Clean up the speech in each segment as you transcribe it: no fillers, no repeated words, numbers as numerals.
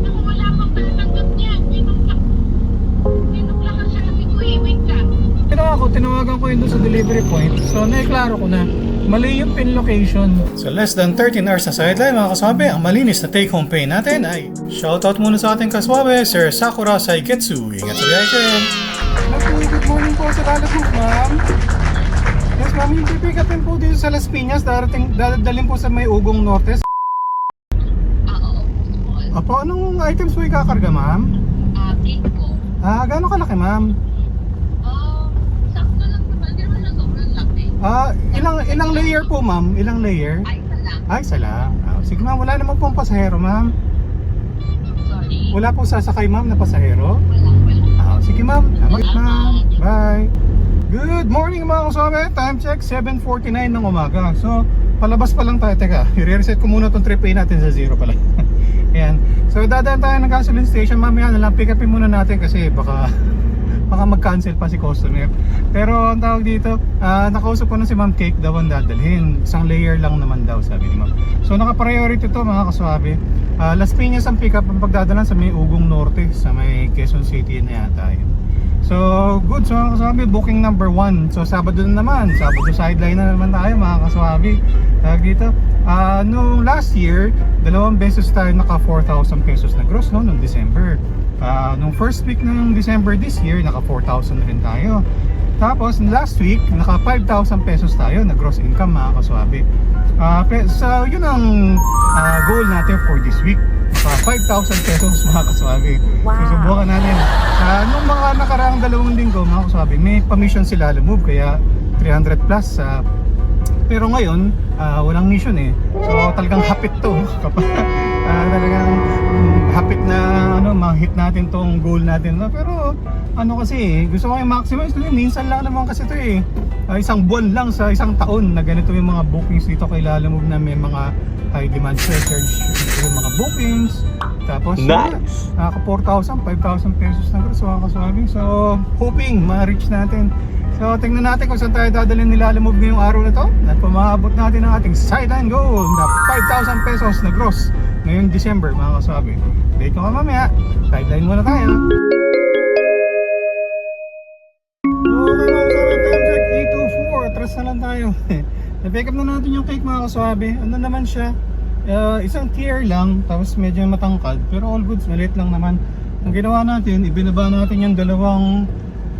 Naku, wala pang tatanggap niyan. Tinukla ka sabi ko eh. Wait ka. Pero ako, tinawagan ko yun doon sa delivery point. So, naiklaro ko na. Mali yung pin location. So, less than 13 hours na sideline mga kaswabe, ang malinis na take-home pay natin ay shoutout muna sa ating kaswabe, Sir Sakura Saiketsu. Ingat sa biyahe, sir. Good morning po sa Lalagug, ma'am. Yes, ma'am, yung pipick upin po dito sa Las Piñas, dadalhin po sa may Ugong Norte. Apo, anong items po ikakarga, ma'am? Cake ko. Gano'ng kalaki, ma'am? Sakto lang naman. Hindi naman na sobrang laki. Ilang layer po, ma'am? Ilang layer? Ay, isa lang. Ay, isa lang. Sige, ma'am, wala naman pong pasahero, ma'am. Sorry. Wala pong sasakay, ma'am, na pasahero? Walang. Sige, ma'am. Salamat, ma'am. Bye. Good morning, mga kasama. Time check, 7:49 ng umaga. So, palabas pa lang tayo. Teka, i-reset ko muna itong trip pay natin sa zero pala. Ayan. So, dadaan tayo ng gasoline station. Mamaya na lang, pick upin muna natin kasi baka mag-cancel pa si customer. Pero ang tawag dito, nakausap ko na si Ma'am Cake daw ang dadalhin. Isang layer lang naman daw, sabi ni Ma'am. So, naka-priority to mga kaswabe. Las Piñas ang pick up ang pagdadalan sa may Ugong Norte, sa may Quezon City na yata yun. So, good. So, mga kaswabe, booking number 1. So, Sabado na naman. Sabado sideline na naman tayo, mga kaswabe. Tawag dito. Noong last year, 2 beses tayo naka 4,000 pesos na gross, no? Noong December. Nung first week ng December this year, naka 4,000 rin tayo. Tapos, last week, naka 5,000 pesos tayo na gross income, mga kaswabe. So, yun ang goal natin for this week. 5,000 pesos, mga kaswabe. Wow. Susubukan natin. Nung mga nakaraang 2 linggo, mga kaswabe, may permission sila lumove, kaya 300 plus. Pero ngayon, walang mission eh. So talagang hapit to. Talagang hapit na ma-hit natin tong goal natin. Pero kasi gusto ko yung maximize. Minsan lang naman kasi to eh. Isang buwan lang sa isang taon na ganito yung mga bookings dito kay Lalamove na may mga high demand surge yung mga bookings. Tapos nice. 4,000, 5,000 pesos na gross, mga kaswabe. So hoping ma-reach natin. So tingnan natin kung saan tayo dadalhin ni Lalamove ngayong araw na to. At pumabot natin ang ating sideline goal na 5,000 pesos na gross ngayong December, mga kaswabe. Date ko ka mamaya. Sideline muna tayo. Okay, mga kaswabe, time check 8:04. Atras na lang tayo. Na-pick up na natin yung cake, mga kaswabe. Ano naman siya? Isang tier lang, tapos medyo matangkad. Pero all goods, maliit lang naman. Ang ginawa natin, ibinaba natin yung 2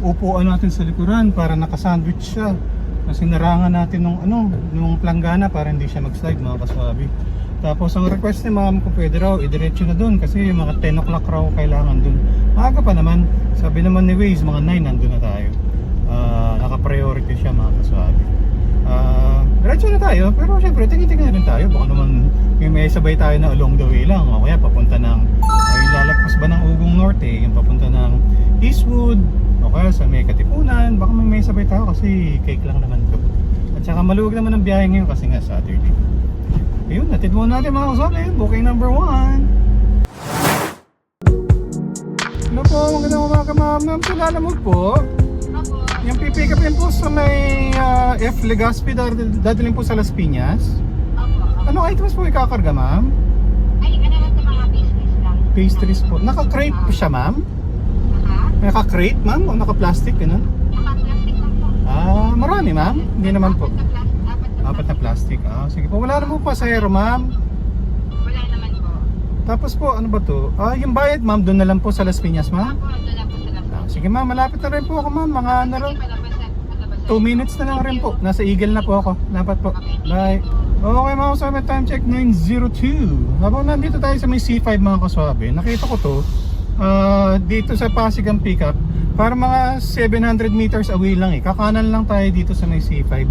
upuan natin sa likuran para naka-sandwich siya. Kasi narangan natin nung planggana para hindi siya mag-slide, mga kaswabe. Tapos ang request ni ma'am kung pwede raw idiretso na dun kasi mga 10 o'clock raw kailangan dun. Maaga pa naman, sabi naman ni Waze mga 9 nandun na tayo. Naka-priority siya, mga kaswabe. Diretso na tayo, pero syempre tingin-tingin rin tayo. Baka naman may sabay tayo na along the way lang. O kaya papunta ng lalagpas ba ng Ugong Norte, yung papunta ng Eastwood, o kaya sa may Katipunan. Baka may sabay tayo kasi cake lang naman to. At saka maluwag naman ang biyahe ngayon kasi nga Saturday. Ayun, natid muna natin, mga kaswabe. Booking number 1. Hello po, magandang umaga, ma'am. Ma'am, sa Lalamove po. Yung pipick up po sa may F. Legazpi, dadalhin po sa Las Piñas. Ano items po ikakarga, ma'am? Ay, ano lang sa mga business lang. Pastries po. Naka-crate po siya, ma'am? Naka-crate, ma'am? O naka-plastic, gano'n? Naka-plastic lang po. Marami, ma'am? Hindi naman po. Apat na plastic. 4 na plastic. Sige po, wala naman po pasahero, ma'am. Wala naman po. Tapos po, ano ba to? Yung bayad, ma'am, doon na lang po sa Las Piñas, ma'am? Ako, wala po sila po. Sige, ma'am, malapit na rin po ako, ma'am. Mga ano rin. Sige, 2 minutes na lang rin po. Nasa Eagle na po ako. Dapat po. Bye. Okay, mga kaswabe, time check 9:02. Habang nandito tayo sa may C5, mga kaswabe, nakita ko to dito sa Pasig ang pickup. Para mga 700 meters away lang eh. Kakanan lang tayo dito sa may C5.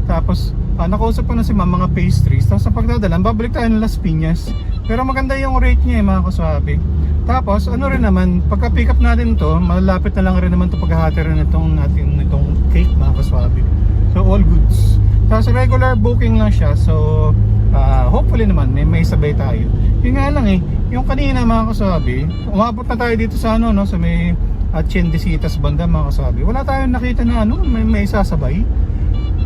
Tapos nakausap ko na si ma'am mga pastries. Tapos sa pagdadalan, babalik tayo ng Las Piñas. Pero maganda yung rate niya eh, mga kaswabe. Tapos ano rin naman, pagka pick up natin to, malapit na lang rin naman to paghahati rin itong cake, mga kaswabe. So all goods. Tapos regular booking lang siya. So hopefully naman may sabay tayo. Yung nga lang eh, yung kanina, mga kaswabe, umabot na tayo dito sa sa may Tiendesitas banda, mga kaswabe. Wala tayong nakita na may sasabay.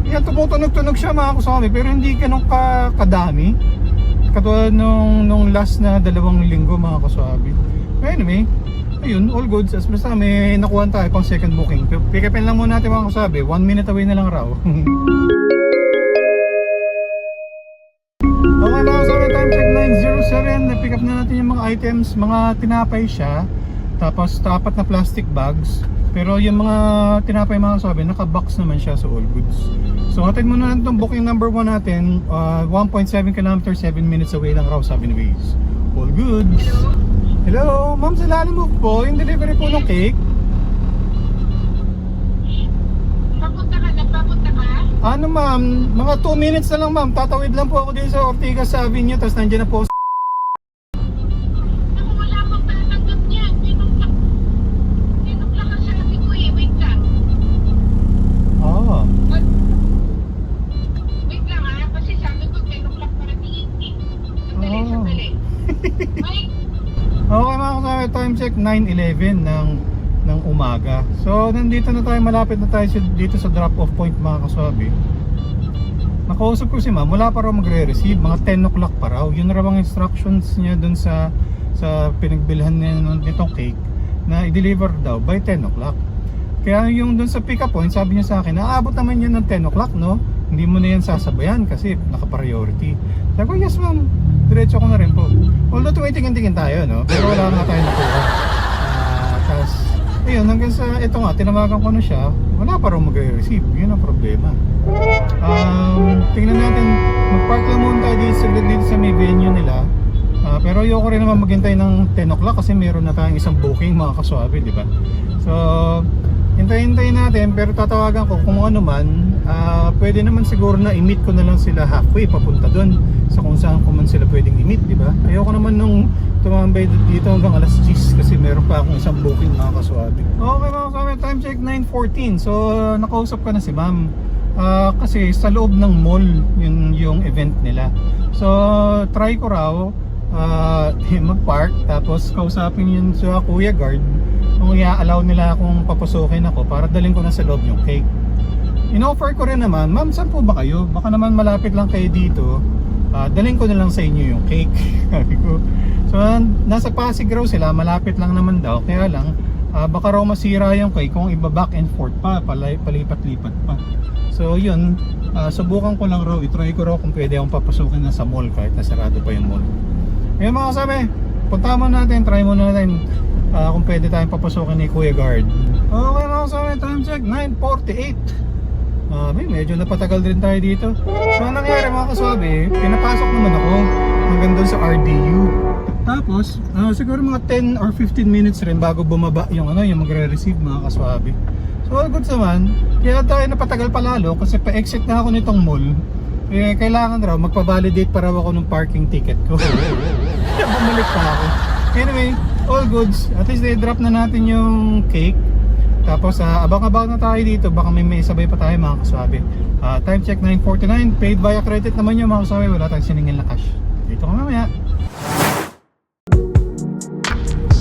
Yan, tumutunog-tunog siya, mga kaswabe, pero hindi ganun kadami. katulad nung last na 2 linggo mga kaswabe. Anyway, ayun, all goods. As basta may nakuha tayo pang second booking. Pick upin lang muna natin mga kaswabe. 1 minute away na lang raw. Okay mga kaswabe, time check 9:07. Na-pick up na natin yung mga items. Mga tinapay siya. Tapos 4 na plastic bags. Pero yung mga tinapay mga kaswabe, naka-box naman siya sa all goods. So hatid muna natin itong booking number 1 natin. 1.7 km, 7 minutes away lang raw, sabi ni Waze. All goods. Hello, ma'am, sa lalim mo po, yung delivery po ng cake. Papunta ka? Ano ma'am, mga 2 minutes na lang ma'am, tatawid lang po ako din sa Ortigas Avenue, tapos nandiyan na po. Ako wala pang tatanggap niyan. Tinukla ka sabi ko eh. Wait lang. Ah, Wait lang ha. Kasi sabi ko tinukla para tingin eh. Sandali. Wait. okay mga kasama, time check 9:11 ng umaga. So nandito na tayo, malapit na tayo dito sa drop off point mga kaswabe. Nakausap ko si ma'am, wala pa raw magre-receive, mga 10 o'clock pa raw. Yun raw ang instructions niya dun sa pinagbilhan niya nitong cake, na i-deliver daw by 10 o'clock. Kaya yung dun sa pick up point, sabi niya sa akin, aabot naman yan ng 10 o'clock, no? Hindi mo na yan sasabayan kasi naka-priority. Sabi ko, yes ma'am, diretso ko na rin po. Although tumitingin-tingin tayo, no? Pero wala nga tayo nakuha. Tapos, ayun, hanggang sa, ito nga, tinamagan ko na siya, wala pa raw magre-receive. Yun ang problema. Tingnan natin, mag-park lang muna tayo dito sa may venue nila. Pero ayoko rin naman maghintay ng 10 o'clock kasi meron na tayong isang booking mga kaswabe, di ba? So, hintayin natin, pero tatawagan ko kung ano man. Pwede naman siguro na i-meet ko na lang sila halfway papunta doon sa kung saan ko man sila pwedeng i-meet, di ba? Ayoko naman nung tumambay dito hanggang alas 10 kasi meron pa akong isang booking mga kaswabe. Okay mga kaswabe, time check 9:14. So nakausap ka na si ma'am. Kasi sa loob ng mall yung event nila. So try ko raw mag-park, tapos kausapin yun sa Kuya Guard kung i-allow nila akong papasukin ako para dalhin ko na sa loob yung cake. In-offer ko rin naman, ma'am, saan po ba kayo? Baka naman malapit lang kayo dito, dalhin ko na lang sa inyo yung cake. Sabi ko. So nasa Pasig raw sila, malapit lang naman daw, kaya lang baka raw masira yung cake kung iba-back and forth pa, palipat-lipat pa. So yun, subukan ko lang raw, itry ko raw kung pwede akong papasukin na sa mall kahit nasarado pa yung mall. Ngayon mga kasabi, punta mo natin, try mo natin kung pwede tayong papasukin ni Kuya Guard. Okay mga kasabi, time check 9:48. Medyo napatagal din tayo dito. So anong nangyari mga kasabi, pinapasok naman ako hanggang doon sa RDU. Tapos siguro mga 10 or 15 minutes rin bago bumaba yung yung magre-receive mga kaswabe. So all good naman. Kaya tayo napatagal palalo kasi pa-exit na ako nitong mall. Kailangan raw magpa-validate para ako ng parking ticket ko. Kaya bumalik pa ako. Anyway, all goods. At least i-drop na natin yung cake. Tapos abang-abang na tayo dito, baka may sabay pa tayo mga kaswabe. Time check 9:49, paid via credit naman yung mga kaswabe, wala tayong siningil na cash. Dito ka mamaya.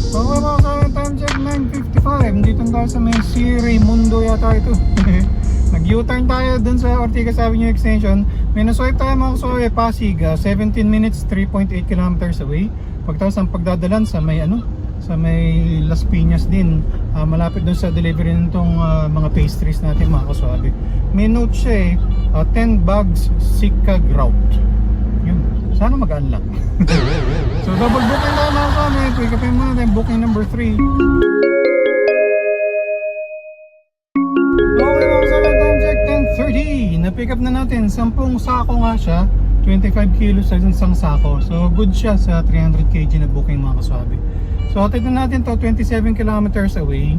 Okay mga kaswabe, time check 9:55, dito tayo sa may si Raimundo yata ito. Nag-U-turn tayo dun sa Ortigas Avenue Extension. May naswipe tayo mga kaswabe, Pasig, 17 minutes, 3.8 kilometers away. Pagtapos ang pagdadalan sa may sa may Las Piñas din, malapit dun sa delivery nitong mga pastries natin mga kaswabe. May note siya 10 bags Sika Grout. Yun, sana magaan lang. So double booking na mga kaswabe, pick upin mo natin booking number 3. Okay mga kaswabe, time check 10:30. Na-pick up na natin, 10 sako nga siya, 25 kilos sa isang sako. So good siya sa 300 kg na booking mga kaswabe. So tignan natin to, 27 kilometers away,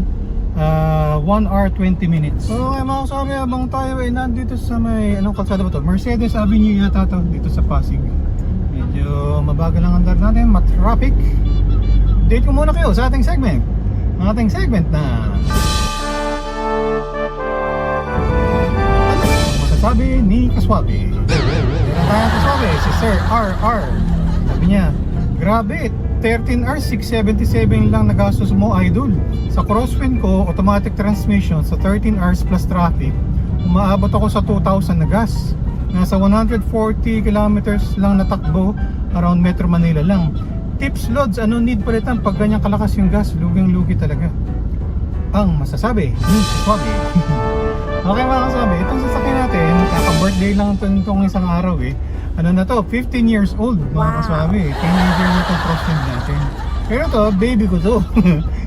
1 hour 20 minutes. So okay mga kaswabe, habang tayo ay nandito sa may, anong kalsada ba to? Mercedes Avenue yata to, dito sa Pasig. Medyo mabagal ang andar natin, matraffic. Update ko muna kayo sa ating segment. Ang ating segment na ano masasabi ni Kaswabe? Meron tayong kaswabe, si Sir RR. Sabi niya, grabe, 13 hours 677 lang nagastos mo idol. Sa crosswind ko, automatic transmission sa 13 hours plus traffic, umaabot ako sa 2,000 na gas. Nasa 140 kilometers lang natakbo around Metro Manila lang. Tips loads, ano need palitan pag ganyang kalakas yung gas? Lugi talaga. Ang masasabi, swabe. Okay mga kasabi, itong sasakyan natin, kaka-birthday lang itong isang araw eh. Ano na to, 15 years old mga kasabi. Teenager na itong crosswind natin. Pero to, baby ko to.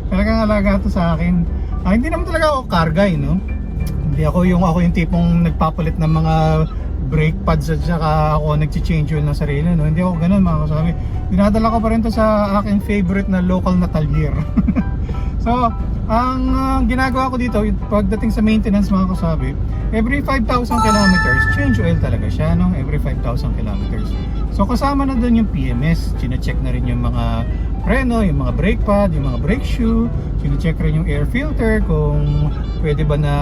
Talagang alaga to sa akin. Hindi naman talaga ako car guy, no? Hindi ako yung tipong nagpapalit ng mga brake pads at saka ako nag-change oil ng sarili, no? Hindi ako ganun mga kasabi. Dinadala ko pa rin to sa aking favorite na local na talyer. So, ang ginagawa ko dito, pagdating sa maintenance mga kasabi, every 5,000 kilometers, change oil talaga siya, no? Every 5,000 kilometers. So, kasama na doon yung PMS. Chine-check na rin yung mga preno, yung mga brake pad, yung mga brake shoe. Chine-check rin yung air filter kung pwede ba na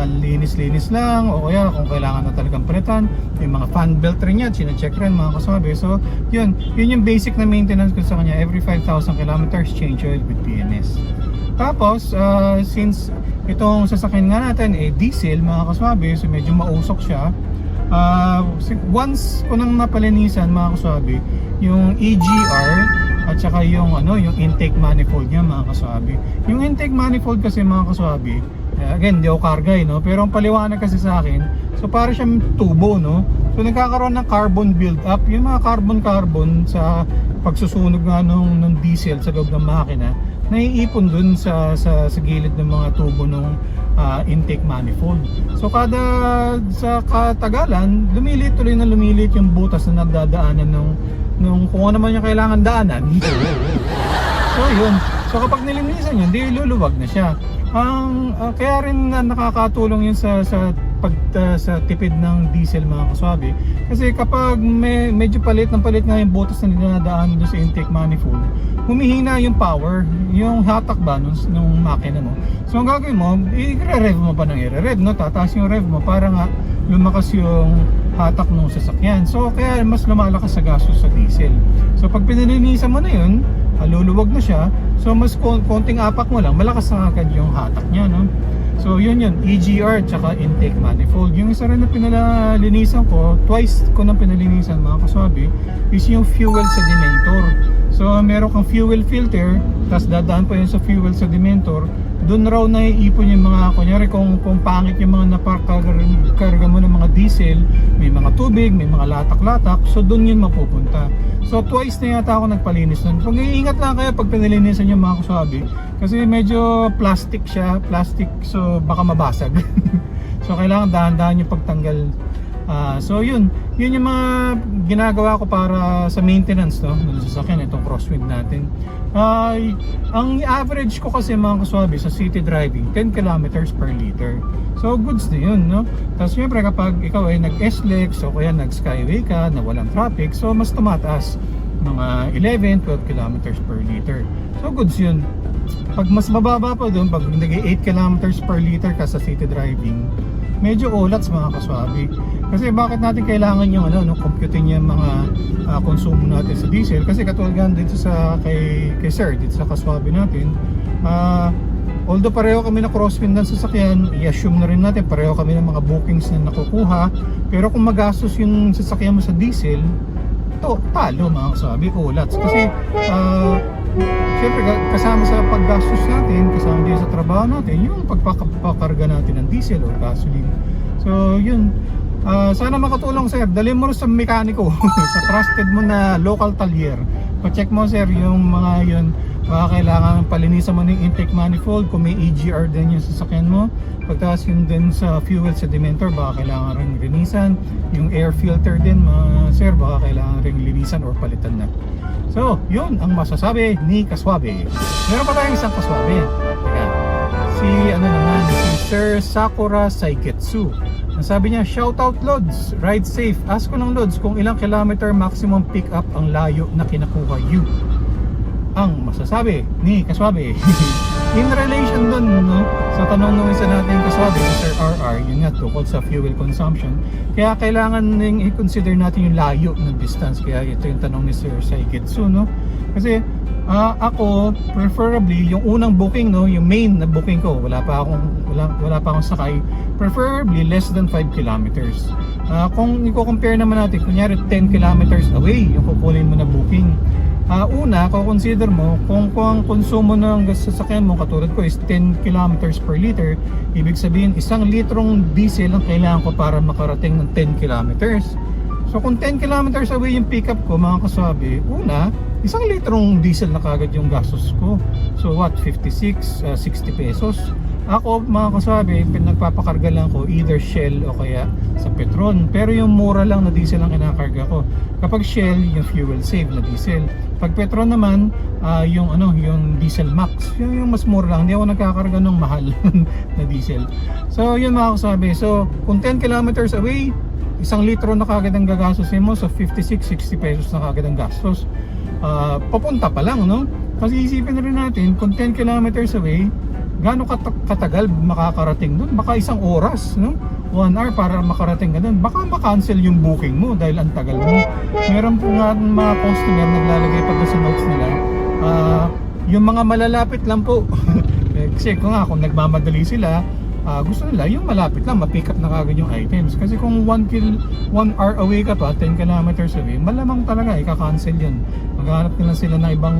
linis-linis lang o kaya kung kailangan na talagang palitan. Yung mga fan belt rin yan, chine-check rin mga kasabi. So, yun yung basic na maintenance ko sa kanya. Every 5,000 kilometers, change oil with PMS. Tapos, since itong sasakyan nga natin diesel mga kaswabe, so medyo mausok siya. Once ko nang napalinisan mga kaswabe, yung EGR at saka yung intake manifold niya mga kaswabe. Yung intake manifold kasi mga kaswabe, again, di ako car guy, no? Pero ang paliwanag kasi sa akin, so para siyang tubo, no? So nagkakaroon ng carbon build up, yung mga carbon sa pagsusunog nga ng diesel sa loob ng makina, naiipon dun sa gilid ng mga tubo ng intake manifold. So sa katagalan, lumilit yung butas na nagdadaanan nung kung ano man yung kailangan daanan. So yun. So kapag nilinisan yun, di luluwag na siya. Kaya rin nakakatulong yun sa tipid ng diesel mga kaswabe. Kasi kapag medyo palit nga yung butas na dinadaan doon sa intake manifold, humihina yung power, yung hatak ba nung makina mo. So ang gagawin mo, i-rev mo pa ng i-rev, no? Tataas yung rev mo para nga lumakas yung hatak ng sasakyan. So kaya mas lumalakas sa gastos sa diesel. So pag pinilinisan mo na yun, luluwag na siya. So mas konting apak mo lang, malakas na agad yung hatak niya, no? So yun, EGR tsaka intake manifold. Yung isa rin na pinalinisan ko, twice ko nang pinalinisan mga kaswabe, is yung fuel sedimentor. So meron kang fuel filter, tapos dadaan pa yun sa fuel sedimentor. Doon raw naiipon yung mga, kunyari kung pangit yung mga napakarga mo ng mga diesel, may mga tubig, may mga latak-latak, so doon yun mapupunta. So twice na yata ako nagpalinis nun. Kung iingat lang kayo pag pinalinisan yung mga kaswabe, kasi medyo plastic siya, so baka mabasag. So kailangan dahan-dahan yung pagtanggal. So yun yung mga ginagawa ko para sa maintenance, no, ng sasakyan, itong crosswind natin. Ang average ko kasi mga kaswabe sa city driving, 10 kilometers per liter. So goods na yun, no? Tapos syempre kapag ikaw ay nag-SLEX o kaya nag-skyway ka na walang traffic, so mas tumataas, mga 11-12 kilometers per liter. So goods yun. Pag mas mababa pa doon, pag nag-8 kilometers per liter ka sa city driving, medyo ulats mga kaswabe. Kasi bakit natin kailangan yung computing yung mga konsumo natin sa diesel? Kasi katulad gan dito sa kay Sir, dito sa kaswabe natin, although pareho kami na crosswind ng sasakyan, i-assume na rin natin pareho kami ng mga bookings na nakukuha. Pero kung magastos yung sasakyan mo sa diesel, talo mga kaswabe, ulats. Kasi siyempre kasama sa paggastos natin, kasama din sa trabaho natin, yung pagpapakarga natin ng diesel o gasoline. So yun, sana makatulong sir, dali mo sa mekaniko sa trusted mo na local talyer. Pa-check mo sir yung mga yun, baka kailangan palinisan mo ng intake manifold, kung may EGR din yung sasakyan mo. Pagtaas yun din sa fuel sedimentor, baka kailangan rin linisan. Yung air filter din sir, baka kailangan rin linisan or palitan na. So yun ang masasabi ni Kaswabe. Meron pa tayong isang Kaswabe. Teka, si Sir Sakura Saiketsu. Sabi niya, shoutout Lods, ride safe. Ask ko ng Lods kung ilang kilometer maximum pick up ang layo na kinakuha you. Ang masasabi ni Kaswabe. In relation dun, no, sa tanong nung isa natin Kaswabe, Sir RR, yun nga tungkol sa fuel consumption. Kaya kailangan ning i-consider natin yung layo ng distance. Kaya ito yung tanong ni Sir Saiketsu, no? Kasi ako preferably yung unang booking, no, yung main na booking ko, wala pa akong sakay, preferably less than 5 kilometers. Kung i-compare naman natin, kunyari 10 kilometers away yung kukunin mo na booking. Una, consider mo kung ang konsumo ng gas sa sasakyan mo katulad ko is 10 kilometers per liter, ibig sabihin 1 litrong diesel ang kailangan ko para makarating ng 10 kilometers. So kung 10 kilometers away yung pickup ko mga kasabi, una, 1 litrong diesel na kagad yung gastos ko. So what, 56, 60 pesos. Ako mga kasabi, nagpapakarga lang ko either Shell o kaya sa Petron. Pero yung mura lang na diesel ang kinakarga ko. Kapag Shell, yung fuel save na diesel. Pag Petron naman, yung diesel max. Yung mas mura lang. Hindi ako nagkakarga ng mahal na diesel. So yun mga kasabi. So kung 10 kilometers away, 1 litro na kagad ang gagastosin mo. So 56, 60 pesos na kagad ang gastos. Papunta pa lang, no? Kasi isipin na rin natin, kung 10 kilometers away, gaano katagal makakarating doon? Baka 1 oras, no? 1 hour para makarating ka doon. Baka makancel yung booking mo dahil ang tagal mo. Meron po nga mga customer naglalagay pa doon sa notes nila. Yung mga malalapit lang po. Kasi kung nagmamadali sila, gusto nila yung malapit lang, ma-pick up na kagad yung items. Kasi kung 1 hour away ka pa, 10 kilometers away, malamang talaga ika-cancel yun. Maghanap nila sila ng ibang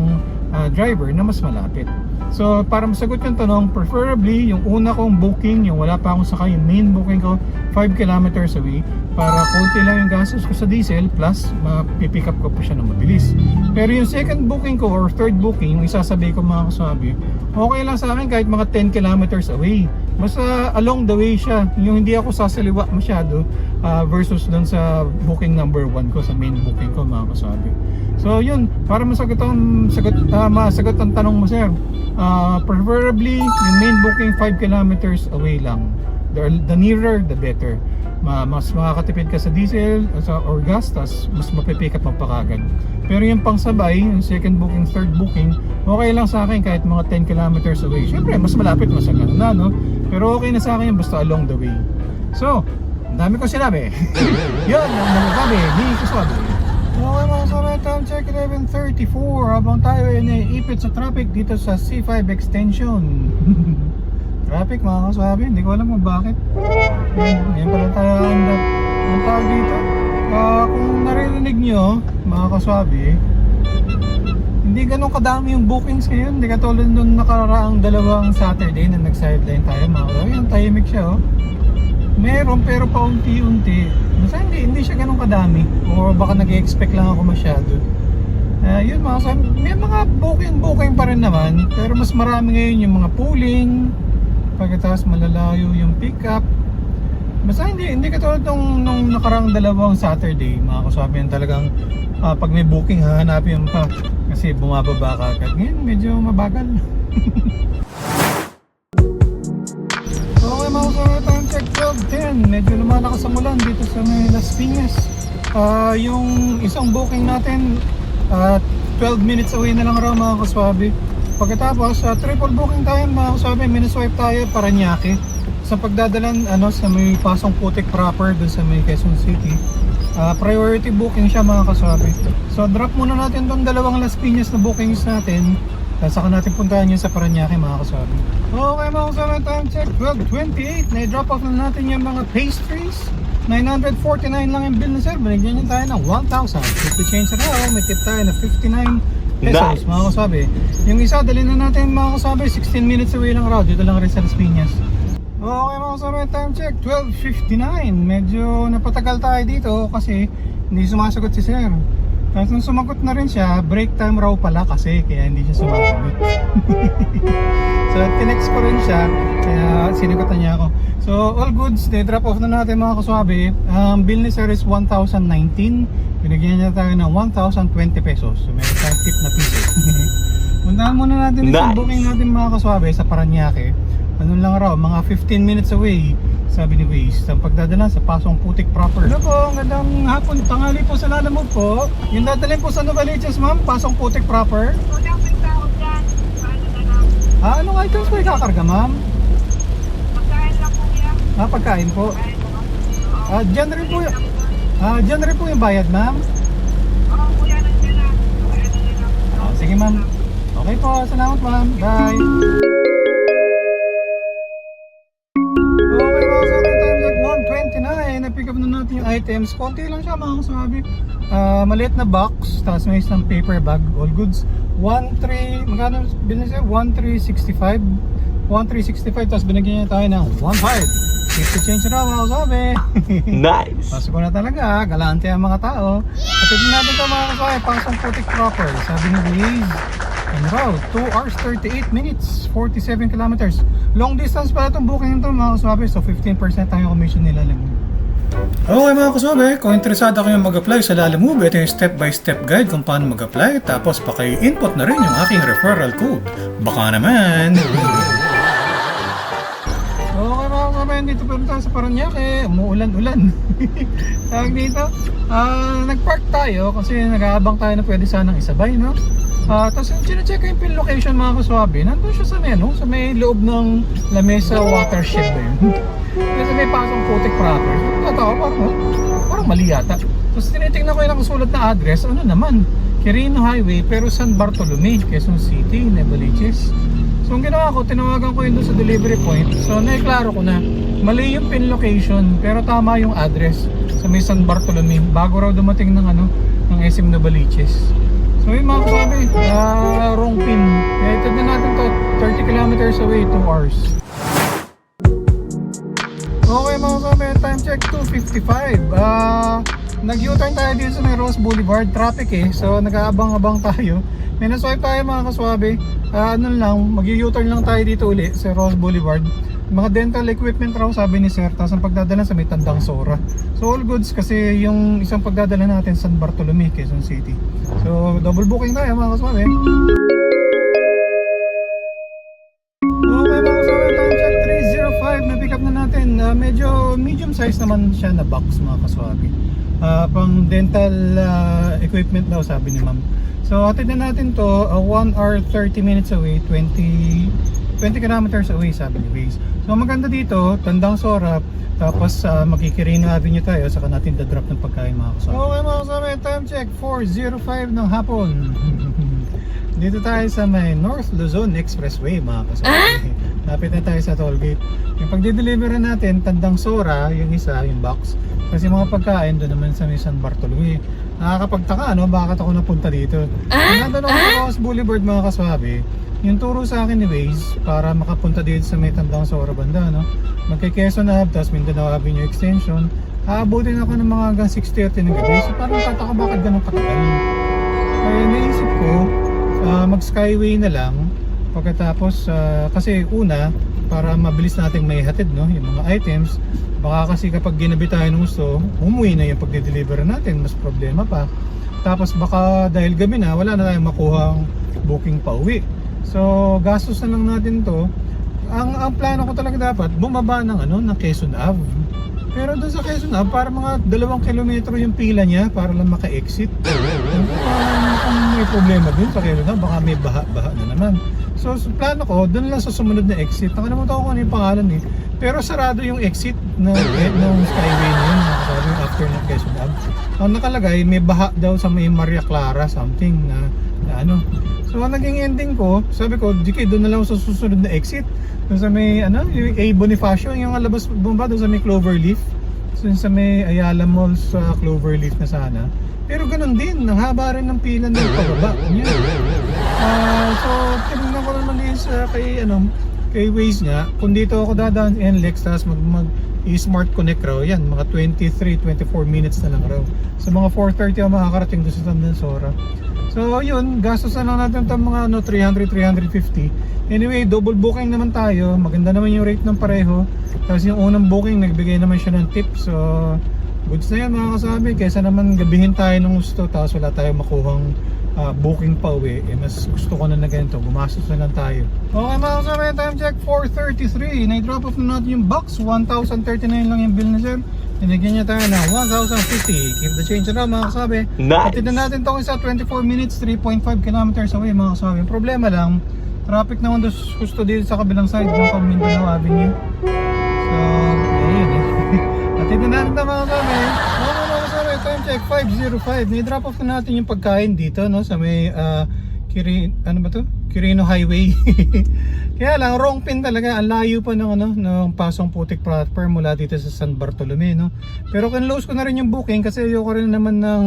driver na mas malapit. So para masagot yung tanong, preferably yung una kong booking, yung wala pa akong sakay, yung main booking ko 5 kilometers away, para konti lang yung gastos ko sa diesel plus mapipick up ko po siya ng mabilis. Pero yung second booking ko or third booking, yung isasabi ko mga kasabi, okay lang sa akin kahit mga 10 kilometers away. Basta along the way siya, yung hindi ako sasaliwa masyado versus dun sa booking number 1 ko, sa main booking ko mga kasabi. So yun, para masagot ang tanong mo sir, preferably yung main booking 5 kilometers away lang. The nearer the better. Mas makakatipid ka sa diesel or gas, tas mas mapipick up mo pa kagad. Pero yung pangsabay, yung second booking, third booking, okay lang sa akin kahit mga 10 kilometers away. Siyempre mas malapit, mas agad na, no? Pero okay na sa akin basta along the way. So, ang dami ko sinabi. Yun, ang nagsabi, hindi ko sabi. Okay mga sabi, time check 11:34 habang tayo ay naiipit sa traffic dito sa C5 extension. Traffic mga kasabi, hindi ko alam kung bakit. Ngayon pala tayo ang tawag dito. Kung narinig nyo mga kasabi, hindi ganun kadami yung bookings ngayon. Hindi katulad nung nakaraang 2 Saturday na nag-sideline tayo mga kasabi. Yung tahimik siya, oh. Meron pero paunti-unti. Basta hindi siya ganun kadami. O baka nag-expect lang ako masyado. Yun mga kasabi, may mga booking pa rin naman. Pero mas marami ngayon yung mga pooling. Pagkatapos malalayo yung pickup. Basta hindi katulad nung nakarang 2 Saturday mga kasabi, talagang pag may booking hahanapin pa kasi bumababa ka agad. Ngayon medyo mabagal. Okay mga kasabi, time check 12:10. Medyo lumalakas ang ulan dito sa Las Piñas. Yung isang booking natin 12 minutes away na lang raw mga kasabi. Pagkatapos, triple booking tayo mga kasabi, minuswipe tayo Parañaque sa pagdadalan sa may Pasong Putik proper dun sa may Quezon City. Priority booking siya mga kasabi. So drop muna natin tong 2 Las Piñas na bookings natin, saka natin puntahan yun sa Parañaque mga kasabi. Okay mga kasabi, time check 12:28. Na-drop off na natin yung mga pastries. 949 lang yung bill na sir. Binigyan niyo tayo ng 1,000. 50 change raw, may tip tayo na 59 pesos mga kasabi. Yung isa dali na natin mga kasabi, 16 minutes away lang raw, dito lang rin sa Las Piñas. Okay mga kasabi, time check 12:59. Medyo napatagal tayo dito kasi hindi sumasagot si sir. Tapos nung sumagot na rin siya, break time raw pala kasi kaya hindi siya sumasagot. So tinext ko rin siya, kaya sinagutan niya ako. So all goods, drop off na natin mga kasabi. Bill ni sir is 1,019. Binigyan niya tayo ng 1,020 pesos. So may tip na piso. Puntahan muna natin yung booking natin mga kaswabe sa Parañaque. Ano lang raw, mga 15 minutes away, sabi ni Waze, sa pagdadala sa Pasong Putik proper. Ano po, magandang hapon, tanghali po sa Lalamove po. Yung dadalhin po sa Novaliches ma'am, Pasong Putik proper. Wala may tao dyan. Paano na lang? Anong items po ikakarga ma'am? Pagkain lang po yan. Pagkain po. Kain mo. Dyan rin po yung dyan rin po yung bayad ma'am. Oo, kuya, nandiyan na. Kaya na lang. Sige ma'am. Okay po, salamat ma'am. Bye. Okay mga sa time like 1:29, na-pick up na natin yung items, konti lang siya mga kasabi. Maliit na box, tapos may isang paper bag, all goods. 1,300, magkano bilhin siya? 1,365. 1,365, tapos binigyan niya tayo ng 1,500. 50 change na mga kasabi. Nice! Pasok ko na talaga, galante ang mga tao. At tignan natin ito mga kasabi, pangsang putik proper. Sabi ni Waze, en route, 2 hours 38 minutes, 47 kilometers. Long distance pala itong booking ito mga kasabi, so 15% ang commission nila lang. Okay mga kasabi, kung interesado kayo mag-apply sa Lalamove, ito yung step-by-step guide kung paano mag-apply. Tapos paki-input na rin yung aking referral code. Baka naman! Okay mga kasabi, dito pa rin tayo sa Paranaque, umuulan-ulan. Tawag dito, nag-park tayo kasi nag-aabang tayo na pwede sanang isabay, no? Tapos chine-check ko yung pin location mga kaswabe, nandun siya sa may loob ng Lamesa watershed na yun. Kasi may pasong putik proper. Natawa, parang mali yata. Tapos tinitingnan ko yung nakasulat na address, ano naman, Quirino Highway, pero San Bartolome, Quezon City, Novaliches. So ang ginawa ko, tinawagan ko yun doon sa delivery point. So naiklaro ko na, mali yung pin location, pero tama yung address sa may San Bartolome, bago raw dumating ng SM Novaliches. So yung mga kasabi, wrong pin. Kaya tignan natin to, 30 kilometers away, 2 hours. Okay mga kasabi, time check 2:55. Nag-U-turn tayo dito sa may Rose Boulevard, traffic so nag-aabang-abang tayo. May naswipe tayo mga kasabi, mag-U-turn lang tayo dito uli sa Rose Boulevard. Mga dental equipment raw sabi ni sir, tapos ang pagdadala sa may Tandang Sora. So all goods kasi yung isang pagdadala natin San Bartolome, Quezon City. So double booking tayo mga kasabi. Okay mga kasabi, time check 3:05, na-pick up na natin. Medyo medium size naman siya na box mga kasabi. Pang dental equipment daw sabi ni ma'am. So atid na natin to, 1 hour 30 minutes away, 20 kilometers away sabi ni Waze. So maganda dito, Tandang Sora, tapos Makikirino Avenue tayo, saka natin dadrop ng pagkain mga kasama. Okay mga kasama, time check 4:05 ng hapon. Dito tayo sa may North Luzon Expressway mga kasama. Lapit na tayo sa toll gate. Yung pagdi-deliver natin, Tandang Sora, yung isa, yung box. Kasi mga pagkain doon naman sa may San Bartolome. Nakakapagtaka, bakit ako napunta dito? Nandun ako sa Rose Boulevard mga kaswabe. Yung turo sa akin ni Waze para makapunta dito sa may Tandang Sora banda, magkay-Quezon Ave, tapos Mindanao Avenue Extension. Aabutin ako ng mga hanggang 6:30 ng gabi. So parang tataka bakit ganun katagal. Kaya naisip ko, mag-skyway na lang. Pagkatapos, kasi una, para mabilis nating may hatid, yung mga items. Baka kasi kapag ginabi tayo ng gusto, umuwi na yung pagde-deliver natin, mas problema pa. Tapos baka dahil gabi na, wala na tayong makuhang booking pa uwi. So gastos na lang natin to. Ang plano ko talaga dapat bumaba ng ng Quezon Ave. Pero doon sa Quezon Ave, para mga 2 kilometro yung pila niya para lang maka-exit. Kung may problema dun sa Quezon Ave, baka may baha na naman. So plano ko, doon lang sa sumunod na exit. Nakalimutan ko kung ano yung pangalan Pero sarado yung exit ng skyway na yun, after ng Quezon Ave. Ang nakalagay, may baha daw sa may Maria Clara something na So ang naging ending ko, sabi ko, doon na lang sa susunod na exit. Doon sa may yung A Bonifacio, yung labas bumaba doon sa may Cloverleaf. So sa may Ayala Mall sa Cloverleaf na sana. Pero ganun din, nanghaba rin ng pila ng pababa. So tinignan ko naman din sa kay Waze nga, kung dito ako dadaan NLEX, tapos mag-Smart Connect raw, yan, mga 23-24 minutes na lang raw. So mga 4:30 ako makakarating doon sa Tandang Sora. So yun, gastos na lang natin itong mga 300-350. Anyway, double booking naman tayo, maganda naman yung rate ng pareho. Tapos yung unang booking, nagbigay naman siya ng tip. So goods na yan mga kasabi, kaysa naman gabihin tayo ng gusto tapos wala tayong makuhang booking pa uwi. Mas gusto ko na ganito, gumastos na lang tayo. Okay mga kasabi, time check 4:33. Na-drop off na natin yung box, 1,039 lang yung bill na sir. Tinigyan niya tayo na 1,050. Keep the change na mga kasabi. Nice! At na natin itong isa 24 minutes, 3.5 kilometers away mga kasabi. Problema lang, traffic naman doon gusto dito sa kabilang side yung pang Mindanao Avenue. So, ayun At na natin ito mga kasabi. Mga kasabi, time check 5:05. Ni-drop off na natin yung pagkain dito sa may Quirino Highway. Kaya lang, wrong pin talaga. Ang layo pa ng, ng Pasong Putik proper mula dito sa San Bartolome, no? Pero kinlose ko na rin yung booking kasi ayoko rin naman ng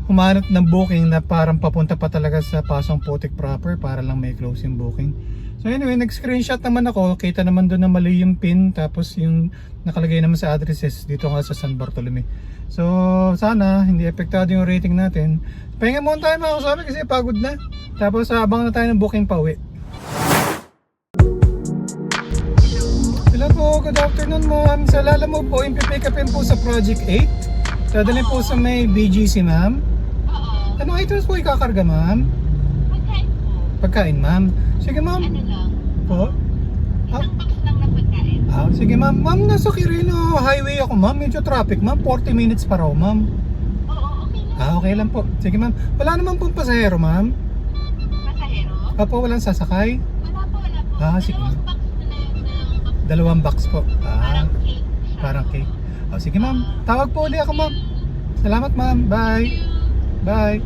humanap ng booking na parang papunta pa talaga sa Pasong Putik proper para lang may closing booking. So anyway, nag-screenshot naman ako. Kita naman doon na mali yung pin. Tapos yung nakalagay naman sa addresses dito nga sa San Bartolome. So sana hindi epektado yung rating natin. Pahinga muna tayo mga kasama kasi pagod na. Tapos abang na tayo ng booking pa uwi. Hello po, good afternoon ma'am. Sa Lalamove po, yung pipick upin po sa Project 8. Dadalhin po sa may BGC ma'am. Oo. Anong items po ikakarga ma'am? Pagkain po. Pagkain ma'am. Sige ma'am. Ano lang? Po? Isang box lang na pagkain. Sige ma'am. Ma'am, nasa Quirino Highway ako ma'am. Medyo traffic ma'am. 40 minutes pa raw ma'am. Oo, okay lang. Okay lang po. Sige ma'am. Wala naman pong pasahero ma'am. Pasahero? Opo, walang sasakay. Wala po. Sige ma'am. Dalawang box na lang. Dalawang box po. Parang cake. siya. Parang cake. Sige ma'am. Tawag po ulit ako ma'am. Salamat ma'am. Bye. Bye.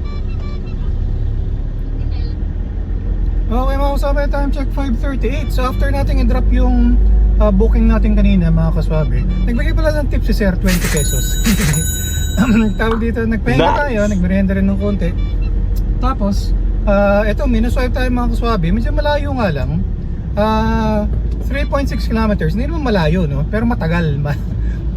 Okay mga kaswabe, time check 5:38. So after natin i-drop yung booking natin kanina mga kaswabe, nagbigay pala ng tip si sir, 20 pesos. Tawag dito, nagpahinga tayo, nagmerienda rin ng konti. Tapos, eto, minuswipe tayo mga kaswabe, medyo malayo nga lang. 3.6 kilometers, hindi naman malayo, no? Pero matagal.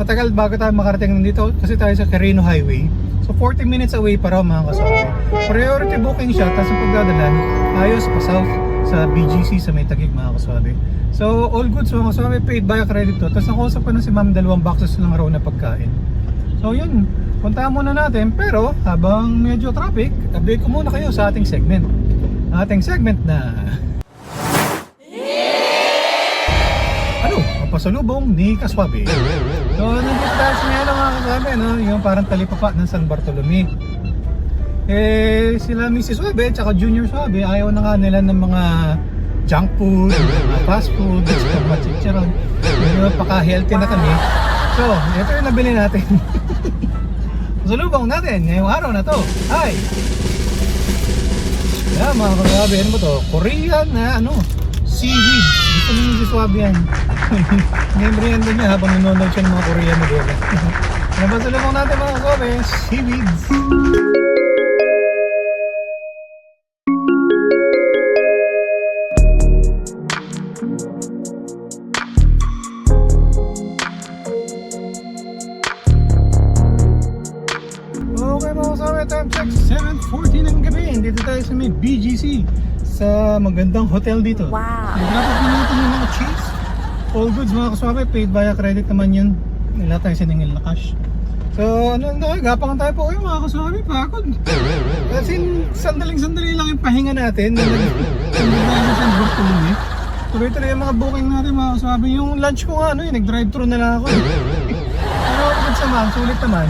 Matagal bago tayo makarating dito kasi tayo sa Quirino Highway. So 40 minutes away pa raw mga kaswabe. Priority booking siya, tapos ang pagdadalan ayos pa south sa BGC sa may Taguig mga kaswabe. So all goods mga kaswabe, paid by credit to. Tapos nakausap pa na si ma'am, 2 boxes lang raw na pagkain. So yun, puntahan muna natin. Pero habang medyo traffic, update ko muna kayo sa ating segment. Ating segment na pasalubong ni Kaswabe. So nandito tayo sa may mga kaswabe, no? Yung parang talipapa ng San Bartolome. Sila Mrs. Swabe at Junior Swabe, ayaw na nga nila ng mga junk food, mga fast food, mga chicharon. Medyo paka-healthy na kami. So, ito yung nabili natin. Pasalubong natin ngayong araw na to ay mga kaswabe, ano ba to? Korean na seaweed. Gusto nyo si Swabe yan. Merienda niya habang nanonood siya ng mga Korean novela. Napasalubong natin mga kaswabe, seaweeds. Okay mga kaswabe, time check 7:40 ng gabi. Dito tayo sa may BGC sa magandang hotel dito. Wow! Dapat pinutin yung mga cheese. All goods mga kaswabe, paid via credit naman yun. Wala tayo siningil na cash. So gapang tayo po kayo mga kaswabe, pagod. Kasi sandaling-sandali lang yung pahinga natin. Tuloy-tuloy yung mga booking natin mga kaswabe. Yung lunch ko nga nag-drive-thru na lang ako. Pero good naman, sulit naman.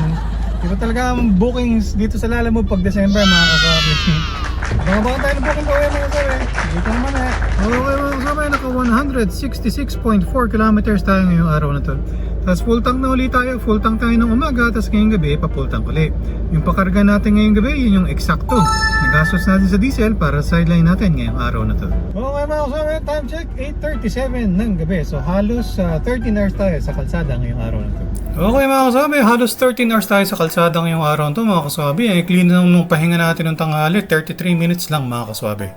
Di ba talaga ang bookings dito sa Lalamove pag December mga kaswabe. Baka tayo na booking gawin mga kaswabe. Dito naman Okay mga kaswabe, naka 166.4 kilometers tayo ngayong araw na to. Tapos full tank na ulit tayo, full tank tayo ng umaga, tapos ngayong gabi pa full tank ulit. Yung pakarga natin ngayong gabi, yun yung eksakto. Nagastos natin sa diesel para sideline natin ngayong araw na to. Okay mga kaswabe, time check 8:37 ng gabi. So halos 13 hours tayo sa kalsada ngayong araw na to. Okay mga kaswabe, halos 13 hours tayo sa kalsada ngayong araw na to mga kaswabe. Clean na nung pahinga natin ng tanghali, 33 minutes lang mga kaswabe.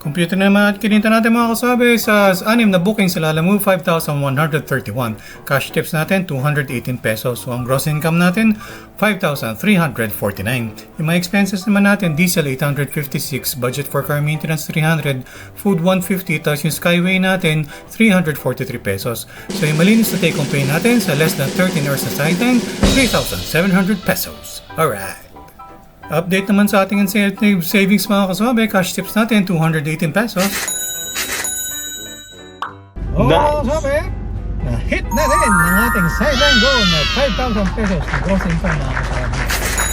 Computer naman at kininta natin mga kaswabe sa 6 na booking sa Lalamove, 5,131. Cash tips natin, 218 pesos. So ang gross income natin, 5,349. Yung mga expenses naman natin, diesel 856, budget for car maintenance 300, food 150, tapos yung Skyway natin, 343 pesos. So yung malinis na take home pay natin sa less than 13 hours na sideline, 3,700 pesos. Alright. Update naman sa ating incentive savings mga kaswabe, cash tips natin 218 pesos. Mga kaswabe, na-hit na rin ang ating sideline goal na 5,000 pesos na gross income mga kaswabe.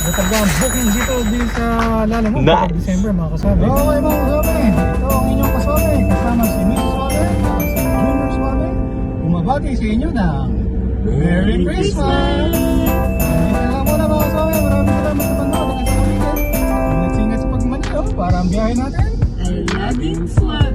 Talaga ang booking dito sa Lalamove kapag December mga kaswabe. Okay mga kaswabe, ito ang inyong kaswabe kasama si Miss Swabe at si Junior Swabe. Bumabati sa inyo ng Merry Christmas! Ito lang muna mga kaswabe, maraming salamat sa panood. Para ang biyahe natin. I love you Swag.